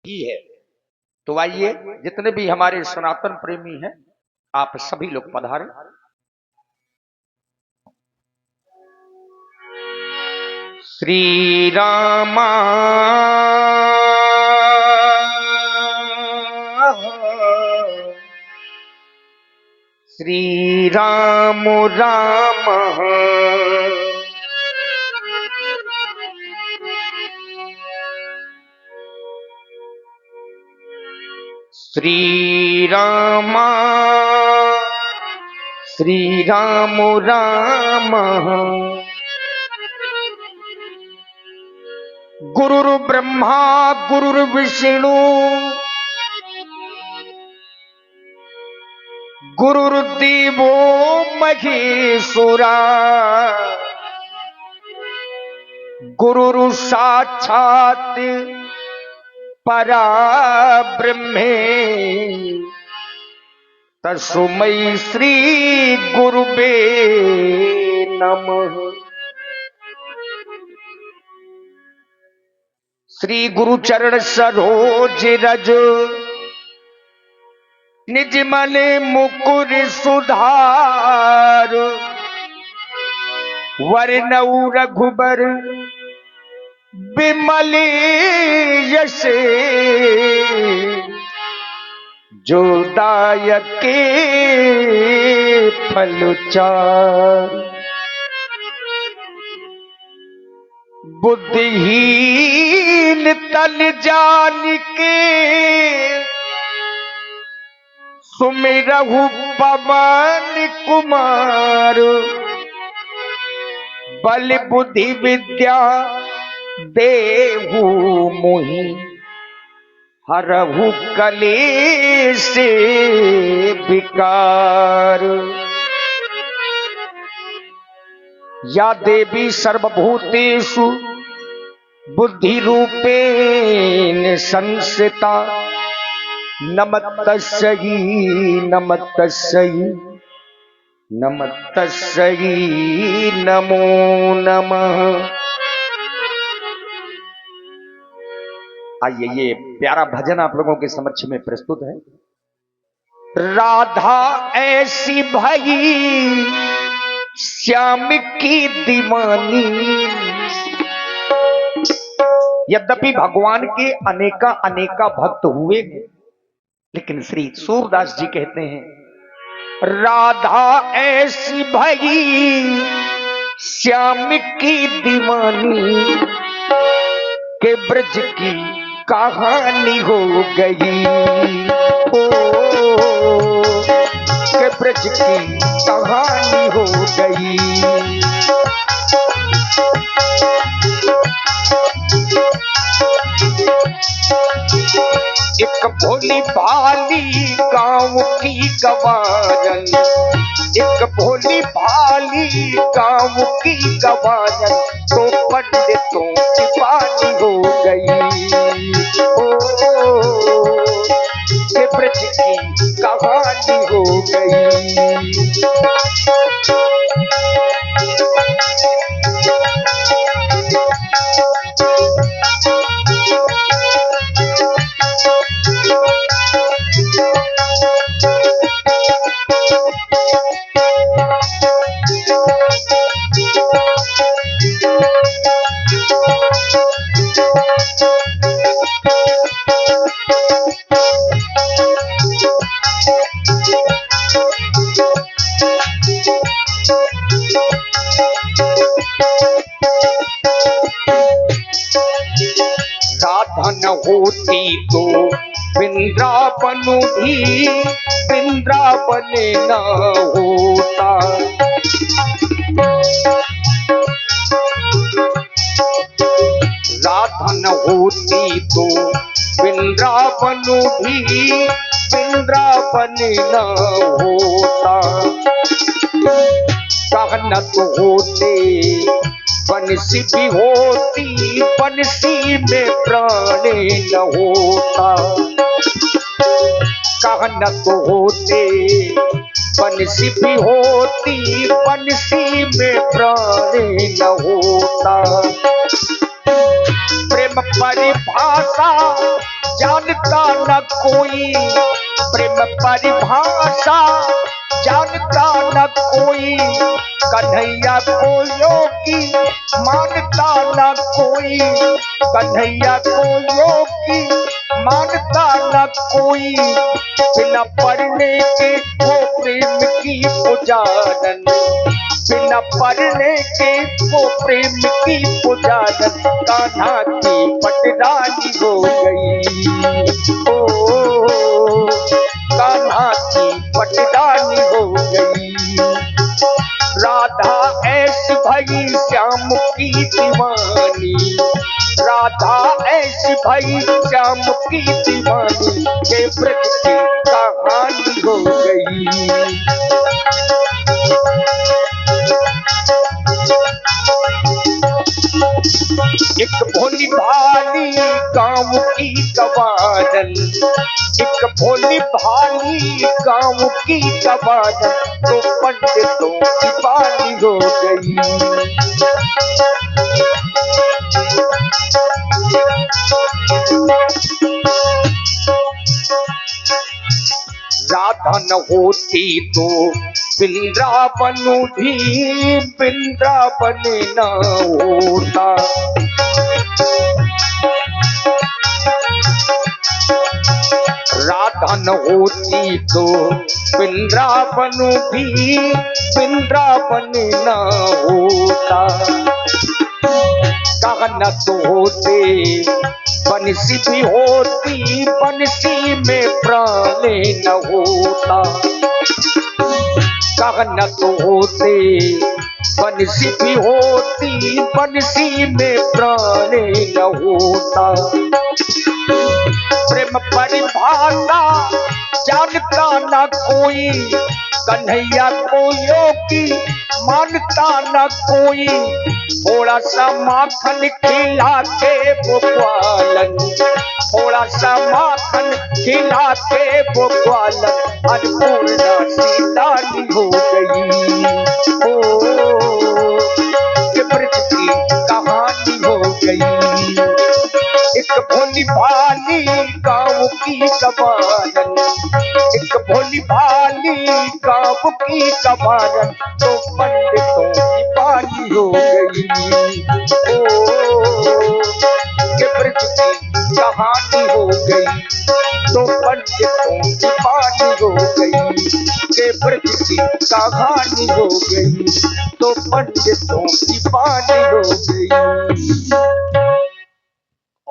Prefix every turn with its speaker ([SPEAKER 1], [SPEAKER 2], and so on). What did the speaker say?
[SPEAKER 1] ही है। तो आइए, जितने भी हमारे सनातन प्रेमी हैं, आप सभी लोग पधारें। श्री रामा श्री राम राम श्री रामा श्री राम राम गुरुर् ब्रह्मा गुरुर्विष्णु गुरुर्देवो महेश्वरा गुरुर् साक्षात् परब्रह्मे तस्मै श्री गुरुवे नमः। श्री गुरु चरण सरोज रज निज मन मुकुर सुधार वरनऊ रघुबर बिमल यश जो दायके फल चार बुद्धिहीन तल जान के सुमिरहु पवन कुमार बल बुद्धि विद्या देहु मोहि हरहु कलेश विकार। या देवी सर्वभूतेषु बुद्धि रूपेण संस्थिता नमस्तस्यै नमस्तस्यै नमस्तस्यै नमो नमः। आइए, ये प्यारा भजन आप लोगों के समक्ष में प्रस्तुत है। राधा ऐसी भई श्याम की दीवानी। यद्यपि भगवान के अनेका अनेका भक्त हुए, लेकिन श्री सूरदास जी कहते हैं राधा ऐसी भई श्याम की दीवानी के ब्रज की कहानी हो गई। के ब्रज की कहानी हो गई। एक भोली भाली गांव की गवारन, एक भोली भाली गांव की गवारन तो पंडितों की बानी हो गई। के ब्रज की कहानी हो गई। होती तो वृंदावन भी वृंदावन न होता। राधा न होती तो वृंदावन भी वृंदावन न होता। कहनत होते बंसी भी होती, बंसी में प्राण न होता। कहनत होते बंसी भी होती, बंसी में प्राण न होता। प्रेम परिभाषा जानता न कोई, प्रेम परिभाषा जानता न कोई, कन्हैया को योगी मानता न कोई, कन्हैया को योगी मानता न कोई, बिना पढ़ने के वो प्रेम की पुजारन, बिना पढ़ने के वो प्रेम की पुजारन, कान्हा की पटरानी हो गई, ओ कान्हा की पटरानी हो गई। राधा ऐसी भई श्याम की दीवानी, राधा ऐसी भई श्याम की दीवानी, के ब्रज की कहानी हो गई। एक भोली भाली गाँव की गवारन, एक भोली भाली गाँव की गवारन, तो पंडितों की बानी हो गई। राधा न होती तो वृंदावन भी वृंदावन न होता, राधा न होती तो वृंदावन भी वृंदावन न होता, कहन तो होते बंसी भी होती, बंसी में प्राण न होता, कहन तो होते बंसी भी होती, बंसी में प्राण न होता। प्रेम परिभाषा जानता न कोई, कन्हैया को योगी मानता न कोई, थोड़ा सा माखन खिला के वो ग्वालन, थोड़ा सा माखन खिला के वो ग्वालन, अन्नपूर्णा सीतानी हो गई। ओ के ब्रज की कहानी हो गई। एक भोली भाली गाँव की गवारन, एक भोली भाली गाँव की गवारन, तो पंडितों की बानी हो गई। ओ के ब्रज की कहानी हो गई, तो पंडितों की बानी हो गई, के ब्रज की कहानी हो गई, तो पंडितों की बानी हो गई।